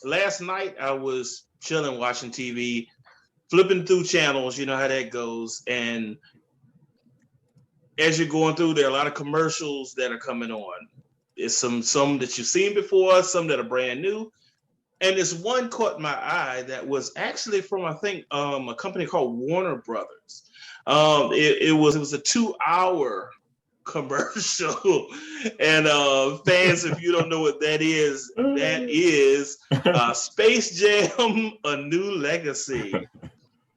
Last night I was chilling, watching TV, flipping through channels. You know how that goes. And as you're going through, there are a lot of commercials that are coming on. It's some that you've seen before, some that are brand new. And this one caught my eye that was actually from, I think, a company called Warner Brothers. It was a 2 hour commercial. And fans, if you don't know what that is Space Jam: A New Legacy.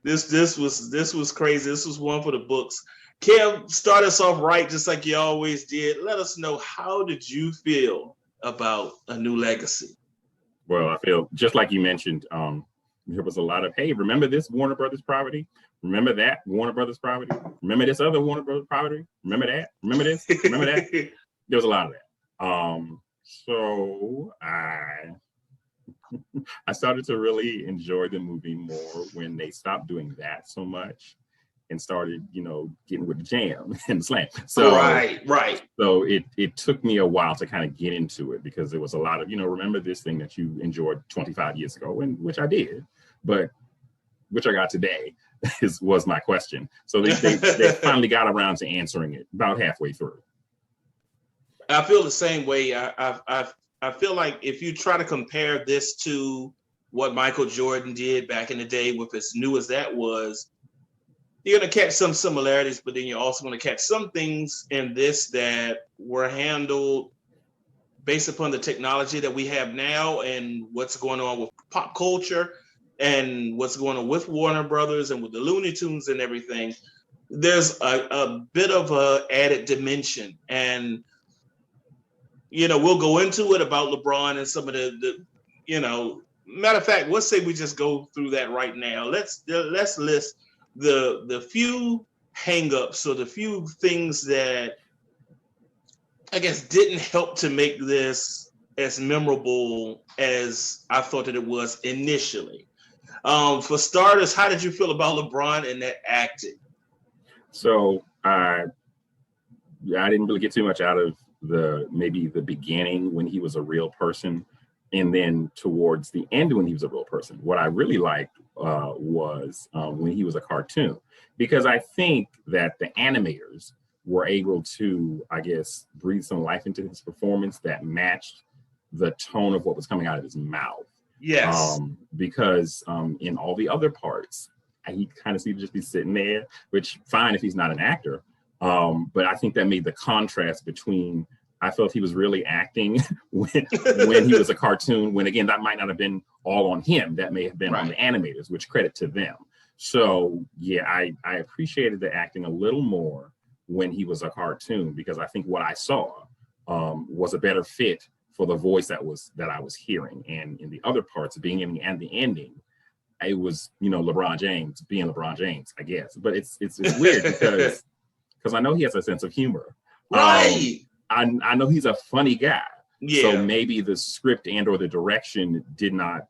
This was crazy. This was one for the books. Kev, start us off right, just like you always did. Let us know, how did you feel about A New Legacy? Well, I feel just like you mentioned, there was a lot of, hey, remember this Warner Brothers property? Remember that Warner Brothers property? Remember this other Warner Brothers property? Remember that? Remember this? Remember that? There was a lot of that. So I started to really enjoy the movie more when they stopped doing that so much and started, getting with the jam and the slam. So right. So it took me a while to kind of get into it, because there was a lot of, remember this thing that you enjoyed 25 years ago, and which I did, but which I got today was my question. So they finally got around to answering it about halfway through. I feel the same way. I feel like if you try to compare this to what Michael Jordan did back in the day, with as new as that was, you're going to catch some similarities, but then you're also going to catch some things in this that were handled based upon the technology that we have now and what's going on with pop culture and what's going on with Warner Brothers and with the Looney Tunes and everything. There's a bit of a added dimension. And, we'll go into it about LeBron and some of the matter of fact, let's say we just go through that right now. Let's list the few hang-ups or the few things that I guess didn't help to make this as memorable as I thought that it was initially. For starters, how did you feel about LeBron and that acting? So I didn't really get too much out of maybe the beginning when he was a real person, and then towards the end when he was a real person. What I really liked was when he was a cartoon, because I think that the animators were able to, I guess, breathe some life into his performance that matched the tone of what was coming out of his mouth. Yes. Because in all the other parts, he kind of seemed to just be sitting there, which fine if he's not an actor. But I think that made the contrast between, I felt he was really acting when he was a cartoon, when again, that might not have been all on him. That may have been on the animators, which credit to them. So yeah, I appreciated the acting a little more when he was a cartoon, because I think what I saw was a better fit for the voice that I was hearing. And in the other parts, beginning and the ending, it was, LeBron James being LeBron James, I guess. But it's weird because I know he has a sense of humor. Right. I know he's a funny guy. Yeah. So maybe the script and or the direction did not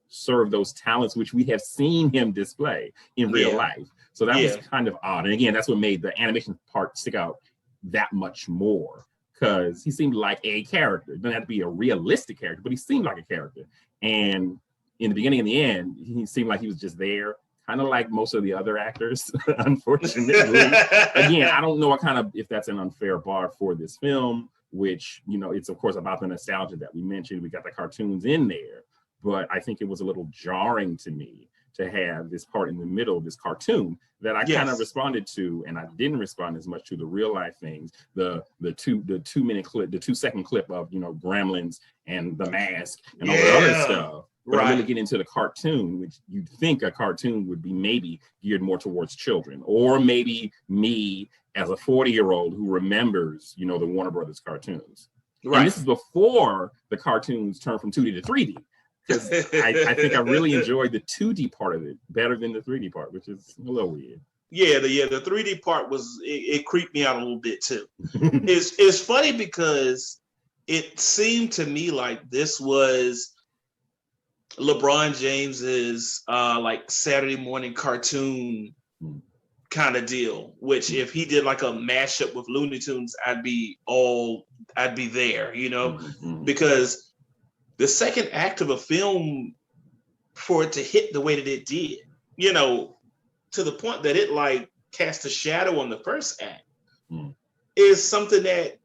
serve those talents which we have seen him display in real life. So that was kind of odd. And again, that's what made the animation part stick out that much more, because he seemed like a character. It doesn't have to be a realistic character, but he seemed like a character. And in the beginning and the end, he seemed like he was just there, kind of like most of the other actors, unfortunately. Again, I don't know if that's an unfair bar for this film, which, it's of course about the nostalgia that we mentioned. We got the cartoons in there, but I think it was a little jarring to me to have this part in the middle of this cartoon that I kind of responded to, and I didn't respond as much to the real life things, the 2-minute clip, the 2-second clip of, Gremlins and the mask and all the other stuff. But I really get into the cartoon, which you'd think a cartoon would be maybe geared more towards children, or maybe me as a 40-year-old who remembers, the Warner Brothers cartoons. Right. And this is before the cartoons turned from 2D to 3D. Because I think I really enjoyed the 2D part of it better than the 3D part, which is a little weird. Yeah, the 3D part it creeped me out a little bit too. It's funny because it seemed to me like this was LeBron James's like Saturday morning cartoon kind of deal, which if he did like a mashup with Looney Tunes, I'd be there, because the second act of a film, for it to hit the way that it did, you know, to the point that it like cast a shadow on the first act, is something that,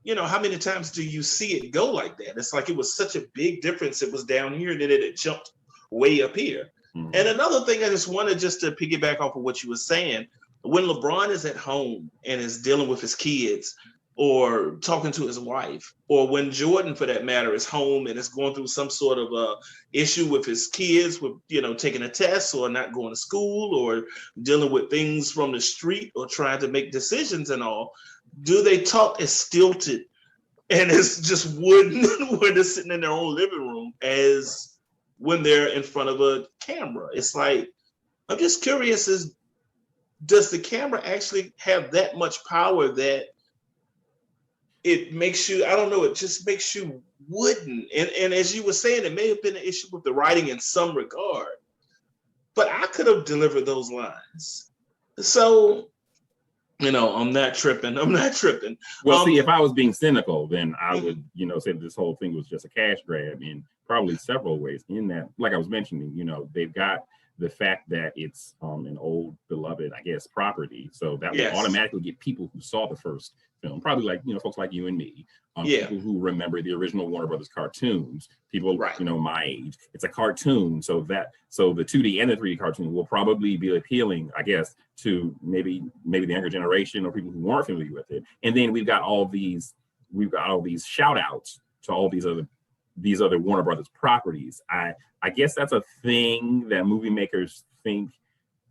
you know, how many times do you see it go like that? It's like it was such a big difference. It was down here, and then it jumped way up here. And another thing I just wanted just to piggyback off of what you were saying, when LeBron is at home and is dealing with his kids or talking to his wife, or when Jordan, for that matter, is home and is going through some sort of a issue with his kids, with, you know, taking a test or not going to school or dealing with things from the street or trying to make decisions and all, do they talk as stilted and as just wooden when they're sitting in their own living room as when they're in front of a camera? It's like, I'm just curious, does the camera actually have that much power that it makes you, I don't know, it just makes you wooden? And as you were saying, it may have been an issue with the writing in some regard, but I could have delivered those lines. So, you know, I'm not tripping. Well, see, if I was being cynical, then I would, you know, say that this whole thing was just a cash grab in probably several ways. In that, like I was mentioning, you know, they've got the fact that it's an old beloved, I guess, property. So that will automatically get people who saw the first film, probably like, you know, folks like you and me, people who remember the original Warner Brothers cartoons, people, you know, my age. It's a cartoon. So the 2D and the 3D cartoon will probably be appealing, I guess, to maybe the younger generation or people who weren't familiar with it. And then we've got all these shout outs to all these other Warner Brothers properties. I guess that's a thing that movie makers think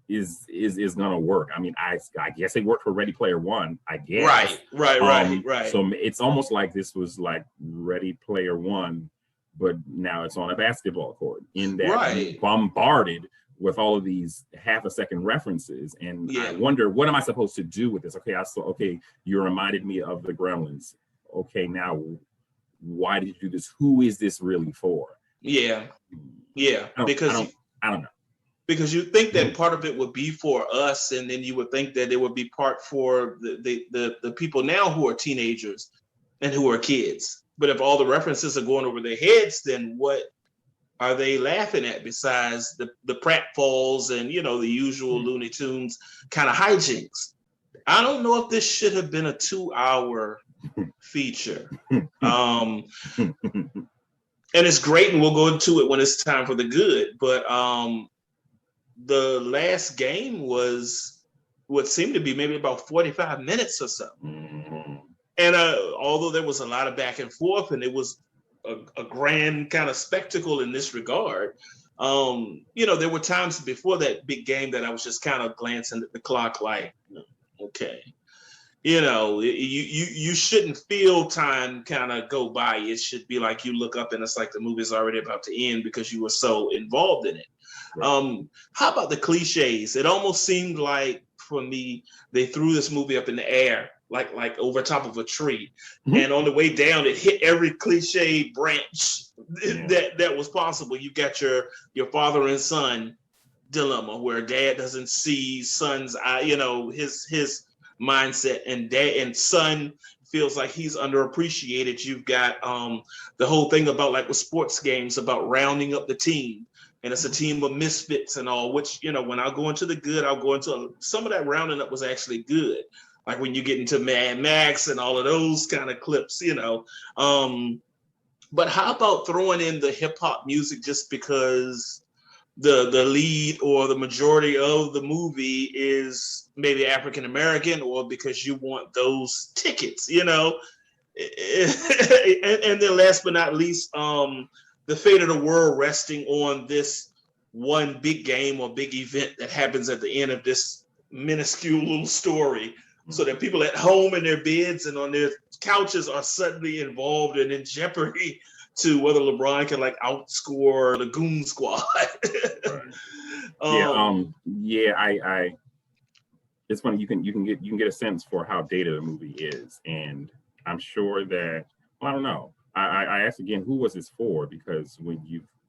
is gonna work. I mean, I guess it worked for Ready Player One, I guess. Right. So it's almost like this was like Ready Player One, but now it's on a basketball court, in that you're bombarded with all of these half-a-second references. And I wonder, what am I supposed to do with this? Okay, you reminded me of the Gremlins. Okay, now why did you do this? Who is this really for? Yeah. I don't know. Because you think that part of it would be for us, and then you would think that it would be part for the people now who are teenagers and who are kids. But if all the references are going over their heads, then what are they laughing at besides the pratfalls and, you know, the usual Looney Tunes kind of hijinks? I don't know if this should have been a 2-hour feature. And it's great, and we'll go into it when it's time for the good. But the last game was what seemed to be maybe about 45 minutes or so. And although there was a lot of back and forth, and it was a grand kind of spectacle in this regard, you know, there were times before that big game that I was just kind of glancing at the clock like, okay. You know, you shouldn't feel time kind of go by. It should be like you look up and it's like the movie's already about to end because you were so involved in it. Right. How about the cliches? It almost seemed like, for me, they threw this movie up in the air, like over top of a tree. And on the way down, it hit every cliche branch that was possible. You got your father and son dilemma, where dad doesn't see son's eye, you know, his mindset, and dad and son feels like he's underappreciated. You've got the whole thing about, like with sports games, about rounding up the team, and it's a team of misfits and all, which, you know, when I go into the good, I'll go into some of that rounding up was actually good, like when you get into Mad Max and all of those kind of clips, you know. But how about throwing in the hip hop music just because the lead or the majority of the movie is maybe African American, or because you want those tickets, you know? And then last but not least, the fate of the world resting on this one big game or big event that happens at the end of this minuscule little story, so that people at home in their beds and on their couches are suddenly involved and in jeopardy to whether LeBron can like outscore the Goon Squad. I it's funny, you can get a sense for how dated a movie is, and I'm sure that, well, I don't know. I asked again, who was this for? Because when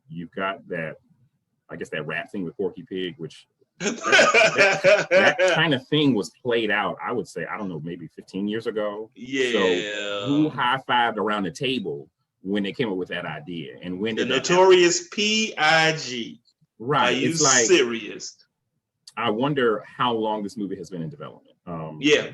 you've got that, I guess, that rap thing with Porky Pig, which that kind of thing was played out, I would say, I don't know, maybe 15 years ago. Yeah. So who high-fived around the table when they came up with that idea. And when the did that notorious PIG. right? Are you it's like serious? I wonder how long this movie has been in development. Yeah.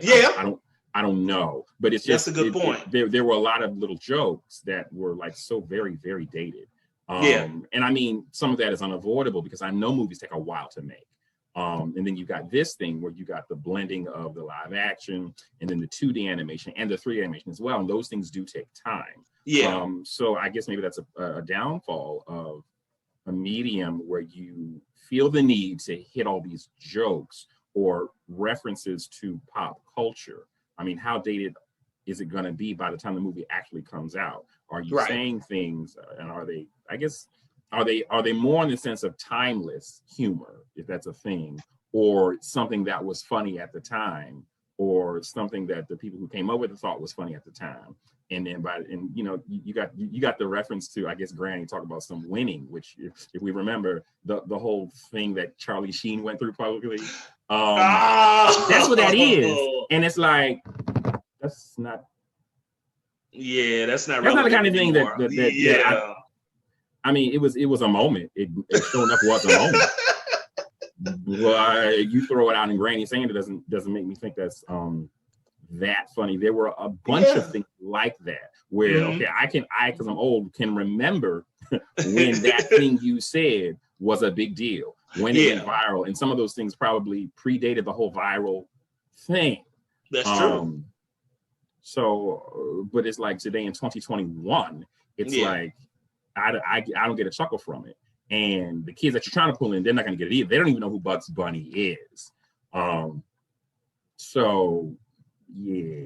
I don't know, but it's just that's a good point. There were a lot of little jokes that were like so very, very dated. And I mean, some of that is unavoidable because I know movies take a while to make. And then you got this thing where you got the blending of the live action and then the 2D animation and the 3D animation as well. And those things do take time. Yeah. So I guess maybe that's a downfall of a medium where you feel the need to hit all these jokes or references to pop culture. I mean, how dated is it going to be by the time the movie actually comes out? Are you saying things, and are they? I guess are they more in the sense of timeless humor, if that's a thing, or something that was funny at the time, or something that the people who came up with it thought was funny at the time? And then you know, you got the reference to, I guess, Granny talk about some winning, which if we remember the whole thing that Charlie Sheen went through publicly, that's what that is. And it's like, that's not. Yeah, that's not the kind of thing anymore. that I mean, it was a moment. It sure enough was a moment. But you throw it out in Granny saying it doesn't make me think that's that funny. There were a bunch of things like that where okay, I because I'm old can remember when that thing you said was a big deal, when it went viral, and some of those things probably predated the whole viral thing. That's true. So, but it's like today in 2021, it's like I don't get a chuckle from it, and the kids that you're trying to pull in, they're not going to get it either. They don't even know who Bugs Bunny is. So yeah,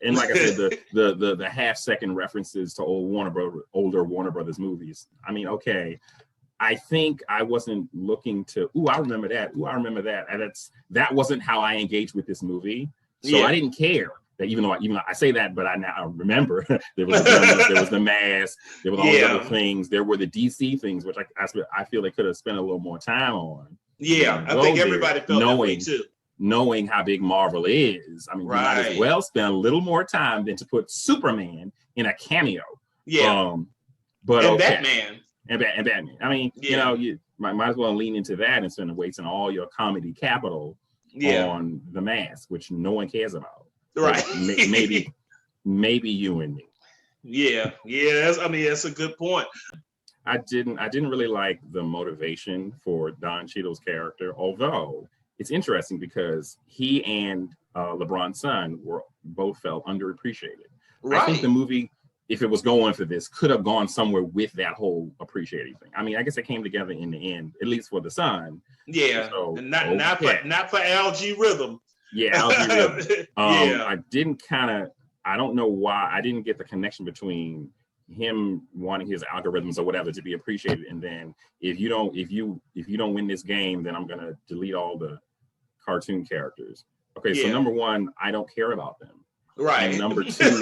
and like I said, the half-second references to older Warner Brothers movies. I mean, okay, I think I wasn't looking to. Ooh, I remember that. Ooh, I remember that. And that wasn't how I engaged with this movie. So I didn't care. That even though I say that, but I now remember there was the Mask, there was all these other things. There were the DC things, which I feel they could have spent a little more time on. Yeah, I think everybody felt that way too. Knowing how big Marvel is, I mean, you might as well spend a little more time than to put Superman in a cameo. Yeah, but and okay. Batman. And Batman. I mean, you know, you might as well lean into that instead of wasting all your comedy capital on the Mask, which no one cares about. Right. maybe you and me. Yeah. That's a good point. I didn't really like the motivation for Don Cheadle's character, although it's interesting because he and LeBron's son both felt underappreciated. Right. I think the movie, if it was going for this, could have gone somewhere with that whole appreciating thing. I mean, I guess it came together in the end, at least for the son. Yeah, so, and not for Algae Rhythm. Yeah, Algae Rhythm. I don't know why I didn't get the connection between him wanting his algorithms or whatever to be appreciated, and then if you don't win this game, then I'm gonna delete all the cartoon characters. Okay, so number one, I don't care about them. Right. And number two,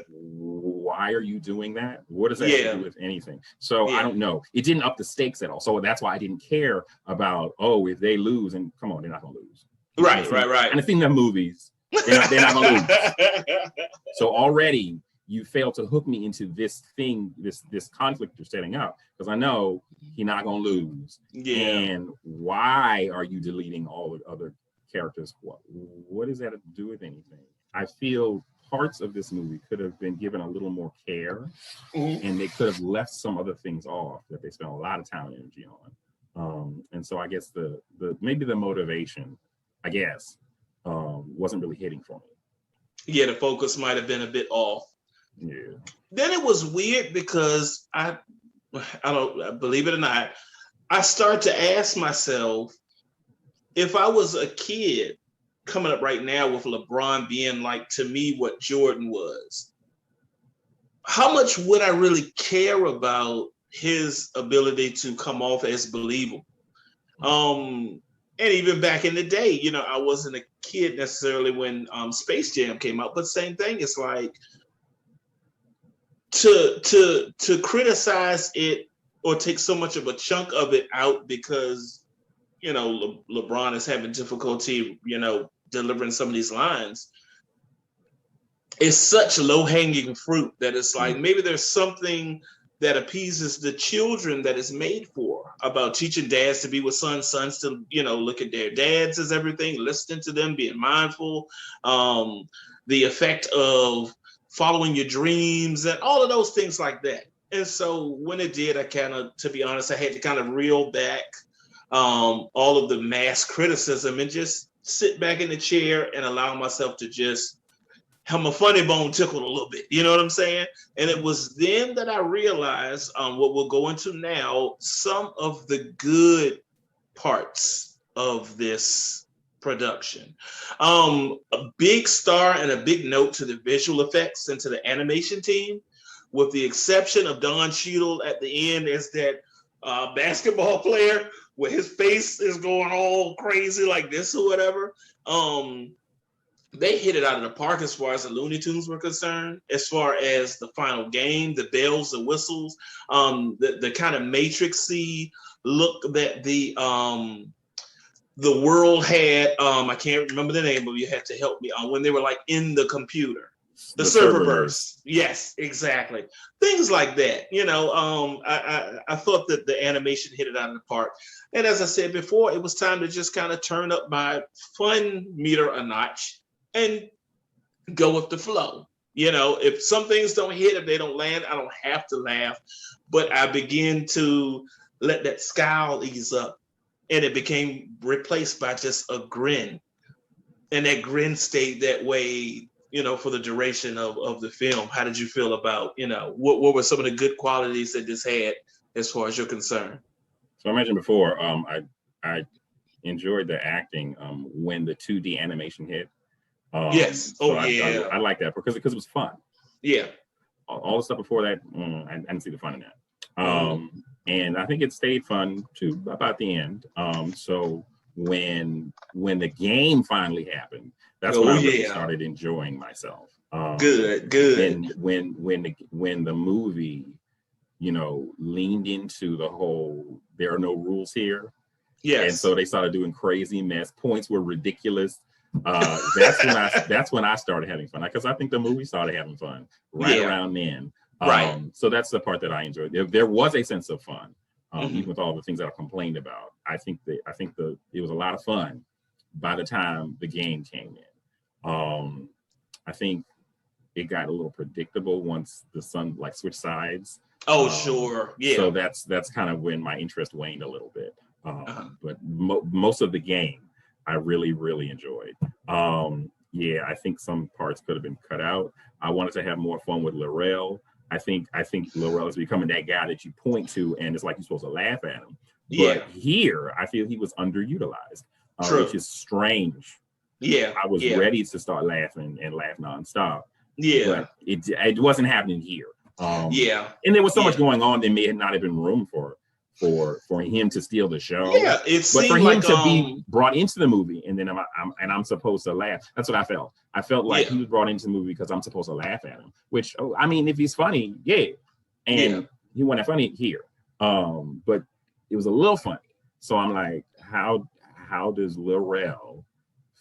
why are you doing that? What does that have to do with anything? So I don't know. It didn't up the stakes at all. So that's why I didn't care about, if they lose, and come on, they're not gonna lose. Right. And I've seen their movies. They're not gonna lose. So already you failed to hook me into this thing, this conflict you're setting up, because I know he's not gonna lose. Yeah. And why are you deleting all the other characters? What does that have to do with anything? I feel parts of this movie could have been given a little more care, and they could have left some other things off that they spent a lot of time and energy on. And so I guess the maybe the motivation, I guess, wasn't really hitting for me. Yeah, the focus might have been a bit off. Yeah. Then it was weird because I don't believe it or not, I started to ask myself, if I was a kid coming up right now with LeBron being like, to me, what Jordan was, how much would I really care about his ability to come off as believable? And even back in the day, I wasn't a kid necessarily when Space Jam came out, but same thing. It's like to criticize it or take so much of a chunk of it out because, LeBron is having difficulty, delivering some of these lines. it's such low-hanging fruit that it's like maybe there's something that appeases the children that it's made for, about teaching dads to be with sons to, look at their dads as everything, listening to them, being mindful, the effect of following your dreams and all of those things like that. And so when it did, I kind of, to be honest, I had to kind of reel back all of the mass criticism and just sit back in the chair and allow myself to just have my funny bone tickled a little bit. You know what I'm saying? And it was then that I realized what we'll go into now, some of the good parts of this production. A big star and a big note to the visual effects and to the animation team, with the exception of Don Cheadle at the end, is that basketball player where his face is going all crazy like this or whatever. They hit it out of the park as far as the Looney Tunes were concerned, as far as the final game, the bells, the whistles, the kind of Matrix-y look that the world had. I can't remember the name, but you had to help me on when they were like in the computer. The serververse. Yes, exactly. Things like that. I thought that the animation hit it out of the park. And as I said before, it was time to just kind of turn up my fun meter a notch and go with the flow. If some things don't hit, if they don't land, I don't have to laugh, but I begin to let that scowl ease up, and it became replaced by just a grin. And that grin stayed that way, for the duration of the film. How did you feel about, what were some of the good qualities that this had as far as you're concerned? So I mentioned before, I enjoyed the acting when the 2D animation hit. Yes. I like that because it was fun. Yeah. All the stuff before that, I didn't see the fun in that. And I think it stayed fun to about the end. So when the game finally happened, that's when I really started enjoying myself. Good. And when the movie, leaned into the whole "there are no rules here." Yes. And so they started doing crazy mess. Points were ridiculous. That's when I started having fun, because I think the movie started having fun around then. Right. So that's the part that I enjoyed. There was a sense of fun, even with all the things that I complained about. I think it was a lot of fun by the time the game came in. I think it got a little predictable once the sun switched sides. Oh, sure. Yeah. So that's kind of when my interest waned a little bit. But most of the game I really, really enjoyed. I think some parts could have been cut out. I wanted to have more fun with Laurel. I think Laurel is becoming that guy that you point to, and it's like you're supposed to laugh at him. But here, I feel he was underutilized, which is strange. Yeah, I was ready to start laughing and laugh nonstop. Yeah, but it wasn't happening here. And there was so much going on. There may not have been room for him to steal the show. Yeah, but for him to be brought into the movie, and then I'm supposed to laugh. That's what I felt. I felt like he was brought into the movie because I'm supposed to laugh at him. Which, if he's funny, and he wasn't funny here. But it was a little funny. So I'm like, how does Laurel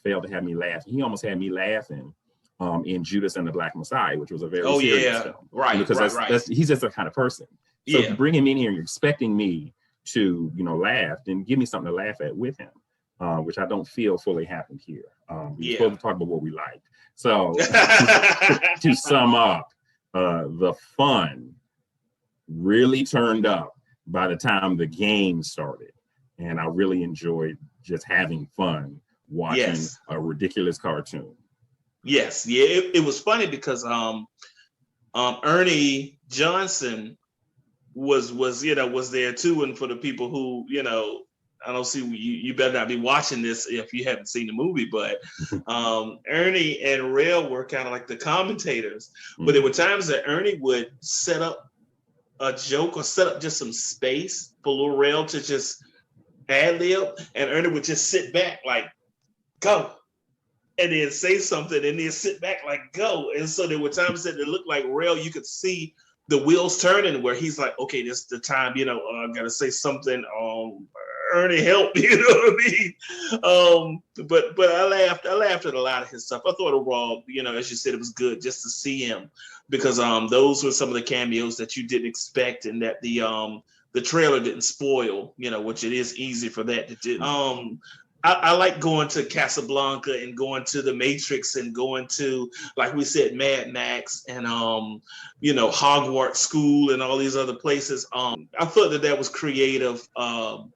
fail to have me laugh? He almost had me laughing in Judas and the Black Messiah, which was a very serious film. Right. Because he's just that kind of person. So if you bring him in here and you're expecting me to, laugh, then give me something to laugh at with him, which I don't feel fully happened here. We're supposed to talk about what we liked. So to sum up, the fun really turned up by the time the game started. And I really enjoyed just having fun watching a ridiculous cartoon. Yes. Yeah. It was funny because Ernie Johnson was there too. And for the people who, I don't see, you better not be watching this if you haven't seen the movie, but Ernie and Rail were kind of like the commentators. But there were times that Ernie would set up a joke or set up just some space for Lil Rail to just ad-lib, and Ernie would just sit back like, go, and then say something, and then sit back like, go. And so there were times that it looked like Rail, you could see the wheels turning where he's like, okay, this is the time, I gotta say something Ernie help, you know what I mean? But I laughed at a lot of his stuff. I thought overall, you know, as you said, it was good just to see him because those were some of the cameos that you didn't expect and that the trailer didn't spoil, you know, which it is easy for that to do. I like going to Casablanca and going to the Matrix and going to, like we said, Mad Max and you know, Hogwarts School and all these other places. I thought that was creative. And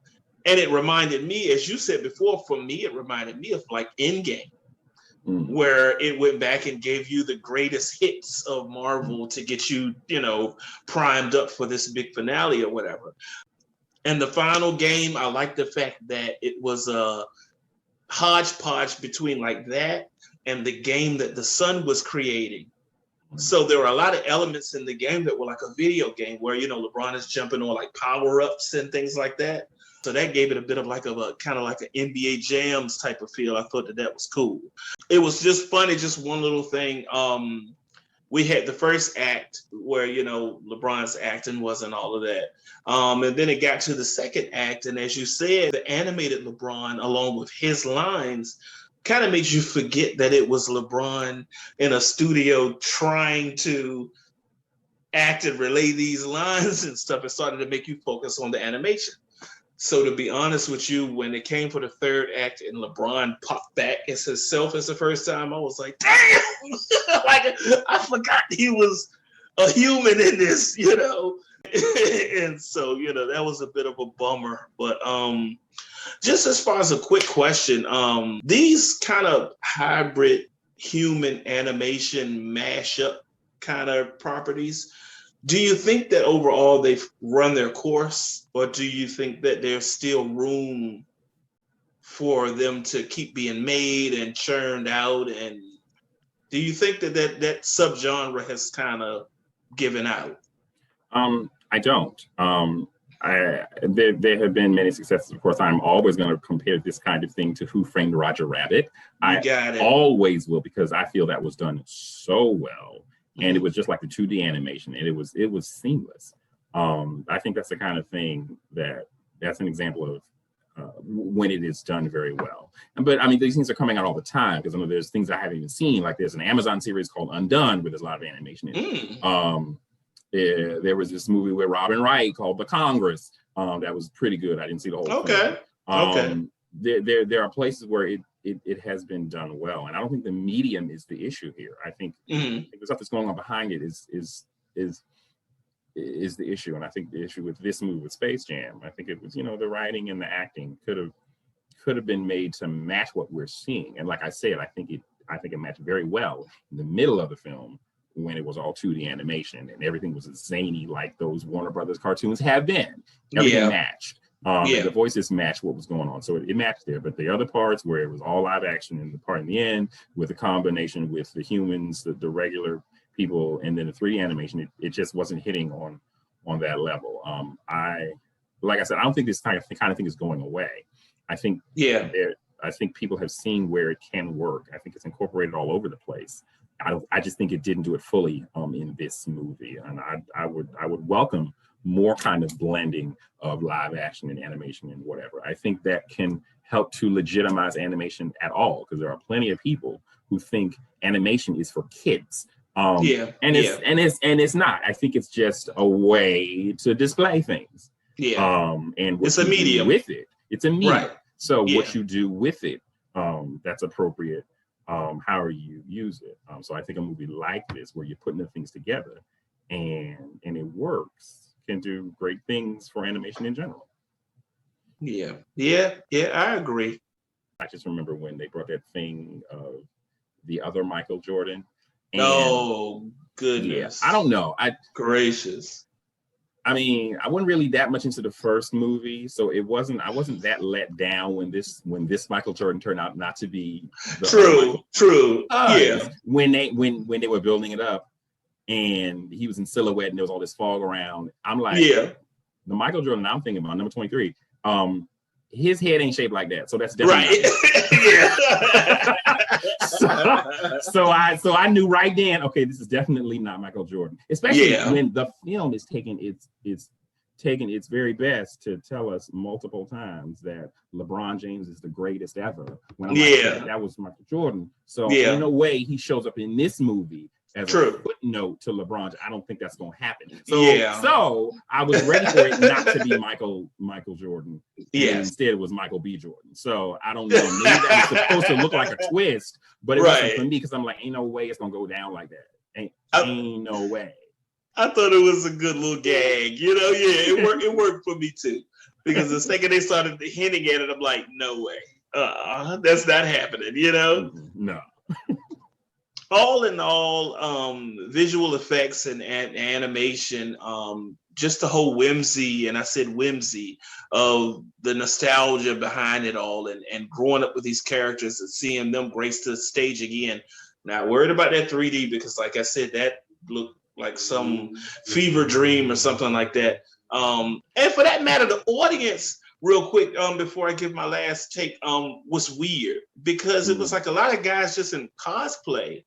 it reminded me, as you said before, for me, it reminded me of like Endgame, where it went back and gave you the greatest hits of Marvel to get you, you know, primed up for this big finale or whatever. And the final game, I like the fact that it was a hodgepodge between like that and the game that the son was creating. So there were a lot of elements in the game that were like a video game where, you know, LeBron is jumping on like power-ups and things like that. So that gave it a bit of like a kind of like an NBA Jams type of feel. I thought that was cool. It was just funny, just one little thing. We had the first act where, you know, LeBron's acting wasn't all of that. And then it got to the second act. And as you said, the animated LeBron, along with his lines, kind of made you forget that it was LeBron in a studio trying to act and relay these lines and stuff. It started to make you focus on the animation. So to be honest with you, when it came for the third act and LeBron popped back as himself as the first time, I was like, damn, like I forgot he was a human in this, you know? And so, you know, that was a bit of a bummer. But just as far as a quick question, these kind of hybrid human animation mashup kind of properties, do you think that overall they've run their course, or do you think that there's still room for them to keep being made and churned out? And do you think that subgenre has kind of given out? I don't. There have been many successes. Of course, I'm always going to compare this kind of thing to Who Framed Roger Rabbit. I always will, because I feel that was done so well. And it was just like the 2D animation, and it was seamless. I think that's the kind of thing that's an example of when it is done very well. But I mean, these things are coming out all the time, because I know there's things I haven't even seen. Like there's an Amazon series called Undone, where there's a lot of animation in it. There was this movie with Robin Wright called The Congress that was pretty good. I didn't see the whole thing. There are places where it has been done well, and I don't think the medium is the issue here. I think the stuff that's going on behind it is the issue, and I think the issue with this movie with Space Jam, I think it was, you know, the writing and the acting could have been made to match what we're seeing. And like I said, I think it matched very well in the middle of the film when it was all 2D animation and everything was zany like those Warner Brothers cartoons have been. Everything matched. The voices matched what was going on, so it matched there. But the other parts where it was all live action, and the part in the end with the combination with the humans, the regular people, and then the 3D animation, it just wasn't hitting on that level. Like I said, I don't think this kind of thing is going away. I think I think people have seen where it can work. I think it's incorporated all over the place. I just think it didn't do it fully in this movie, and I would welcome more kind of blending of live action and animation and whatever. I think that can help to legitimize animation at all, because there are plenty of people who think animation is for kids. It's not. I think it's just a way to display things. And what it's a medium with it. It's a medium. Right. So what you do with it, that's appropriate. How you use it. So I think a movie like this, where you're putting the things together and it works, can do great things for animation in general. I agree. I just remember when they brought that thing of the other Michael Jordan. And, oh goodness! I don't know. Gracious. I mean, I wasn't really that much into the first movie, so I wasn't that let down when this Michael Jordan turned out not to be the true. When they were building it up, and he was in silhouette, and there was all this fog around. I'm like, the Michael Jordan I'm thinking about, number 23. His head ain't shaped like that, so that's definitely so I knew right then, okay, this is definitely not Michael Jordan, especially when the film is taking its taken its very best to tell us multiple times that LeBron James is the greatest ever. When I'm like, that was Michael Jordan. So in no way he shows up in this movie as a footnote to LeBron. I don't think that's going to happen. So I was ready for it not to be Michael Jordan. And instead it was Michael B. Jordan. So I don't know. Maybe that was supposed to look like a twist, but it wasn't for me because I'm like, ain't no way it's going to go down like that. Ain't no way. I thought it was a good little gag, it worked for me too. Because the second they started hinting at it, I'm like, no way. That's not happening, No. All in all, visual effects and animation, just the whole whimsy, and I said whimsy, of the nostalgia behind it all, and growing up with these characters and seeing them grace the stage again. Not worried about that 3D because, like I said, that looked like some fever dream or something like that. And for that matter, the audience, real quick, before I give my last take, was weird because it was like a lot of guys just in cosplay.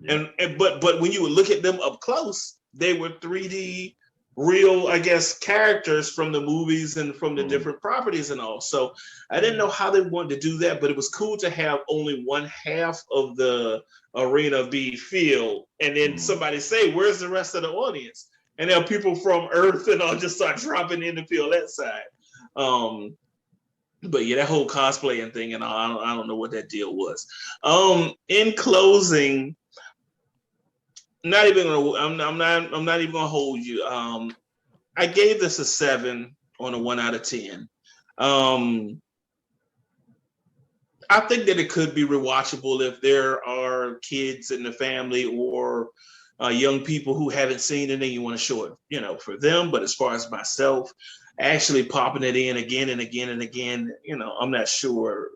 But when you would look at them up close, they were 3D real, I guess, characters from the movies and from the different properties and all. So I didn't know how they wanted to do that, but it was cool to have only one half of the arena be filled, and then somebody say, "Where's the rest of the audience?" And then people from Earth and all just start dropping in to fill that side. But yeah, that whole cosplaying thing and all, I don't know what that deal was. In closing, I'm not even gonna hold you. I gave this a 7 on a 1 out of 10. I think that it could be rewatchable if there are kids in the family or young people who haven't seen it and you want to show it, for them. But as far as myself, actually popping it in again and again and again, I'm not sure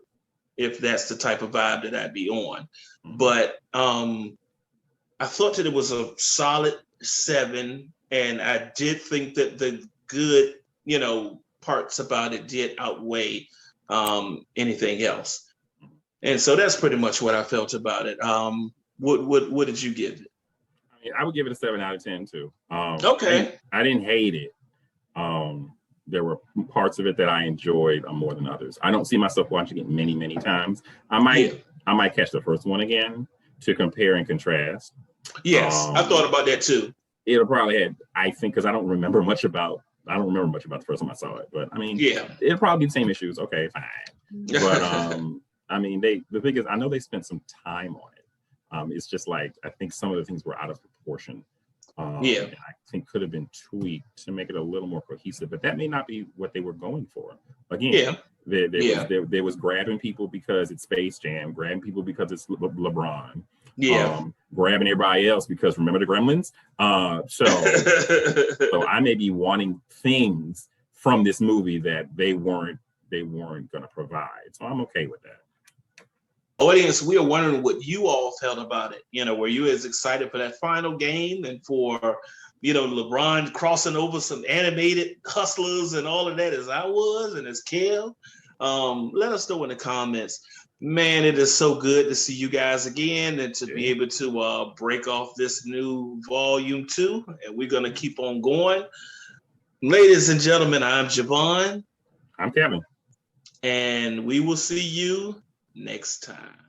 if that's the type of vibe that I'd be on. But I thought that it was a solid 7, and I did think that the good, parts about it did outweigh anything else. And so that's pretty much what I felt about it. What did you give it? I would give it a 7 out of 10 too. Okay. I didn't hate it. There were parts of it that I enjoyed more than others. I don't see myself watching it many, many times. I might catch the first one again to compare and contrast. Yes, I thought about that too. It'll probably I think, because I don't remember much about the first time I saw it. But I mean, it'll probably be the same issues. Okay, fine. But I mean, the thing is, I know they spent some time on it. It's just like, I think some of the things were out of proportion. And I think could have been tweaked to make it a little more cohesive, but that may not be what they were going for. Again, there was grabbing people because it's Space Jam, grabbing people because it's LeBron, grabbing everybody else because remember the Gremlins. So I may be wanting things from this movie that they weren't going to provide. So I'm okay with that. Audience, we are wondering what you all felt about it. Were you as excited for that final game and for, LeBron crossing over some animated hustlers and all of that as I was and as Kev? Let us know in the comments. Man, it is so good to see you guys again and to be able to break off this new volume 2. And we're going to keep on going. Ladies and gentlemen, I'm Javon. I'm Kevin. And we will see you next time.